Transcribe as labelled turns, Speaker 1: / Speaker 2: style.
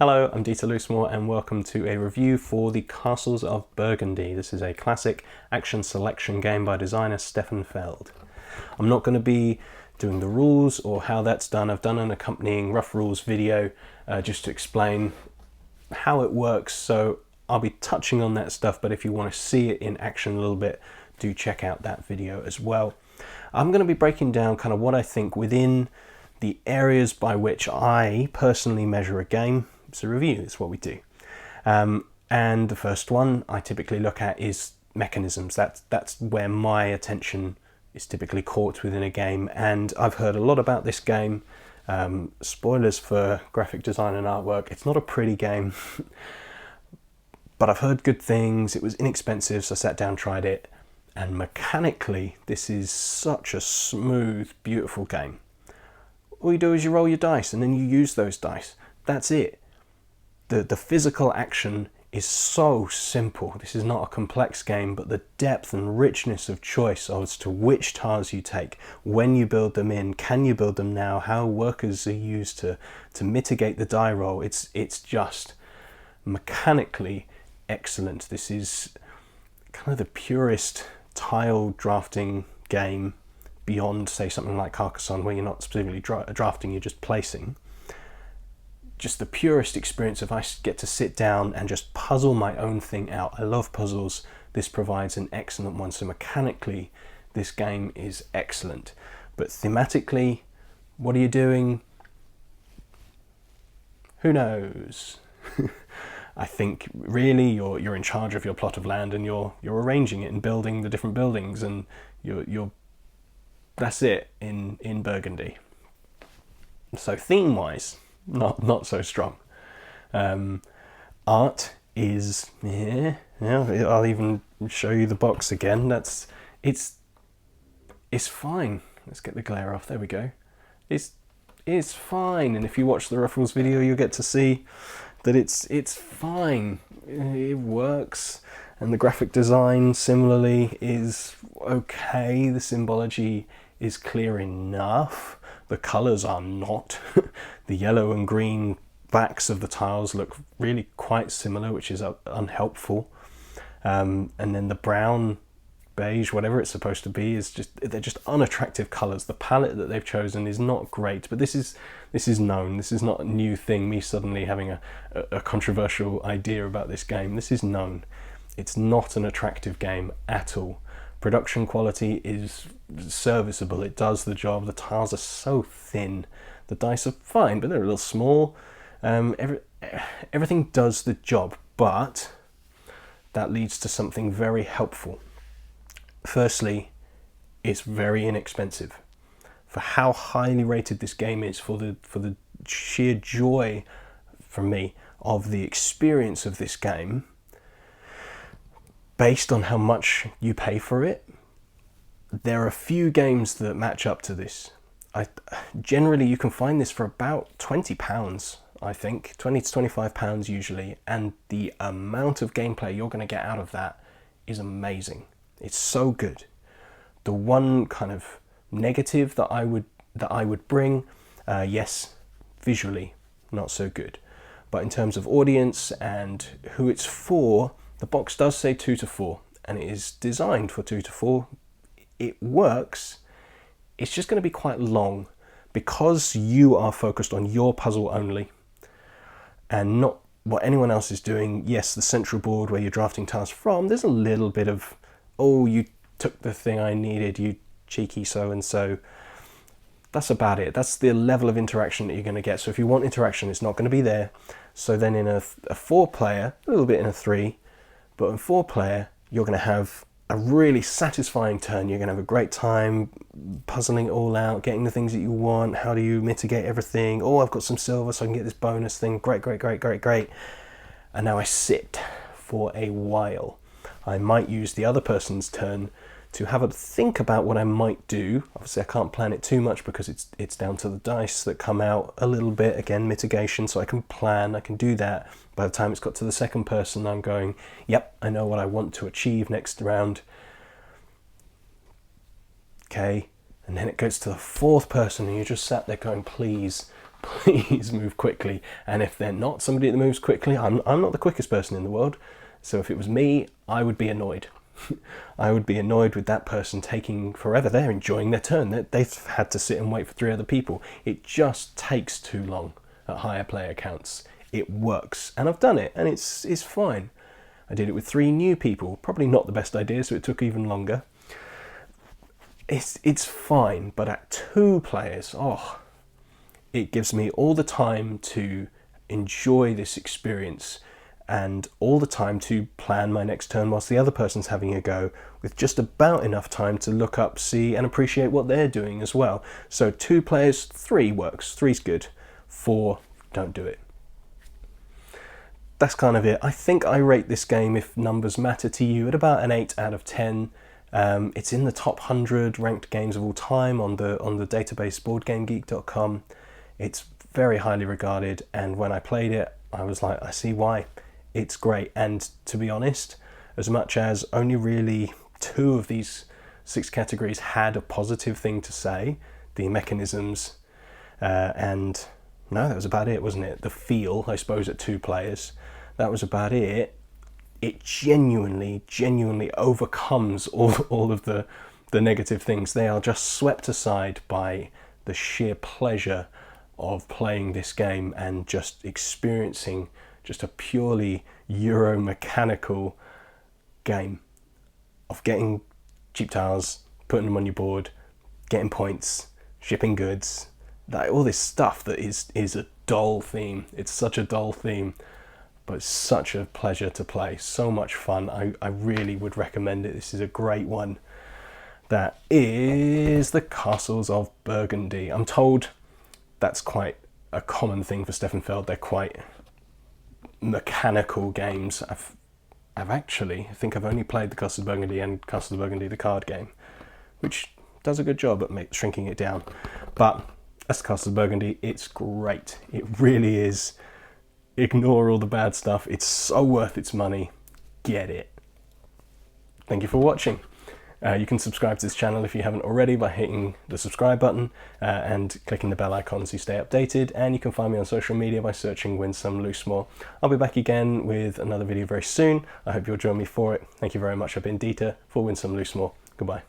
Speaker 1: Hello, I'm Loosemore and welcome to a review for the Castles of Burgundy. This is a classic action selection game by designer Stefan Feld. I'm not going to be doing the rules or how that's done. I've done an accompanying rough rules video just to explain how it works, so I'll be touching on that stuff, but if you want to see it in action a little bit, do check out that video as well. I'm going to be breaking down kind of what I think within the areas by which I personally measure a game. It's a review, it's what we do. And the first one I typically look at is mechanisms. That's where my attention is typically caught within a game, and I've heard a lot about this game. Spoilers for graphic design and artwork, it's not a pretty game, but I've heard good things. It was inexpensive, so I sat down, tried it, and mechanically this is such a smooth, beautiful game. All you do is you roll your dice and then you use those dice. That's it. The physical action is so simple. This is not a complex game, but the depth and richness of choice as to which tiles you take, when you build them in, can you build them now, how workers are used to mitigate the die roll, it's just mechanically excellent. This is kind of the purest tile drafting game beyond, say, something like Carcassonne, where you're not specifically drafting, you're just placing. Just the purest experience if I get to sit down and just puzzle my own thing out. I love puzzles. This provides an excellent one. So mechanically, this game is excellent. But thematically, what are you doing? Who knows? I think really you're in charge of your plot of land, and you're arranging it and building the different buildings, and you're that's it in Burgundy. So theme-wise, not so strong. Art is I'll even show you the box again. It's fine. Let's get the glare off. There we go. It's fine. And if you watch the Ruffles video, you'll get to see that it's fine. It works. And the graphic design similarly is okay. The symbology is clear enough. The colours are not. The yellow and green backs of the tiles look really quite similar, which is unhelpful. And then the brown, beige, whatever it's supposed to be, they're just unattractive colours. The palette that they've chosen is not great, but this is known. This is not a new thing, me suddenly having a controversial idea about this game. This is known. It's not an attractive game at all. Production quality is serviceable. It does the job. The tiles are so thin. The dice are fine, but they're a little small. Everything does the job, but that leads to something very helpful. Firstly, it's very inexpensive. For how highly rated this game is, for the sheer joy, for me, of the experience of this game, based on how much you pay for it, there are a few games that match up to this. Generally, you can find this for about £20, I think, £20 to £25 usually, and the amount of gameplay you're going to get out of that is amazing. It's so good. The one kind of negative that I would bring, yes, visually not so good, but in terms of audience and who it's for, the box does say 2 to 4, and it is designed for 2 to 4. It works. It's just going to be quite long because you are focused on your puzzle only and not what anyone else is doing. Yes, the central board where you're drafting tiles from, there's a little bit of, oh, you took the thing I needed, you cheeky so-and-so. That's about it. That's the level of interaction that you're going to get. So if you want interaction, it's not going to be there. So then in a 4-player, a little bit in a 3, but in 4-player, you're going to have a really satisfying turn. You're going to have a great time puzzling it all out, getting the things that you want. How do you mitigate everything? Oh, I've got some silver, so I can get this bonus thing. Great. And now I sit for a while. I might use the other person's turn to have a think about what I might do. Obviously, I can't plan it too much because it's down to the dice that come out a little bit. Again, mitigation, so I can plan, I can do that. By the time it's got to the second person, I'm going, yep, I know what I want to achieve next round. Okay, and then it goes to the fourth person, and you just sat there going, please, please move quickly. And if they're not somebody that moves quickly, I'm not the quickest person in the world. So if it was me, I would be annoyed. I would be annoyed with that person taking forever. They're enjoying their turn. They've had to sit and wait for 3 other people. It just takes too long at higher player counts. It works, and I've done it, and it's fine. I did it with 3 new people. Probably not the best idea, so it took even longer. It's fine, but at 2 players, it gives me all the time to enjoy this experience and all the time to plan my next turn whilst the other person's having a go, with just about enough time to look up, see and appreciate what they're doing as well. So 2 players, 3 works. 3's good. 4, don't do it. That's kind of it. I think I rate this game, if numbers matter to you, at about an 8 out of 10. It's in the top 100 ranked games of all time on the database boardgamegeek.com. It's very highly regarded, and when I played it, I was like, I see why. It's great. And to be honest, as much as only really 2 of these 6 categories had a positive thing to say, the mechanisms, and no, that was about it, wasn't it? The feel, I suppose, at 2 players, that was about it. It genuinely overcomes all of the negative things. They are just swept aside by the sheer pleasure of playing this game and just experiencing just a purely Euro-mechanical game of getting cheap tiles, putting them on your board, getting points, shipping goods, all this stuff that is a dull theme. It's such a dull theme, but it's such a pleasure to play. So much fun. I really would recommend it. This is a great one. That is the Castles of Burgundy. I'm told that's quite a common thing for Stefan Feld. They're quite mechanical games. I think I've only played the Castles of Burgundy and Castles of Burgundy the card game, which does a good job at shrinking it down. But that's the Castles of Burgundy. It's great. It really is. Ignore all the bad stuff. It's so worth its money. Get it. Thank you for watching. You can subscribe to this channel if you haven't already by hitting the subscribe button and clicking the bell icon so you stay updated. And you can find me on social media by searching Win Some Loosemore. I'll be back again with another video very soon. I hope you'll join me for it. Thank you very much. I've been Dieter for Win Some Loosemore. Goodbye.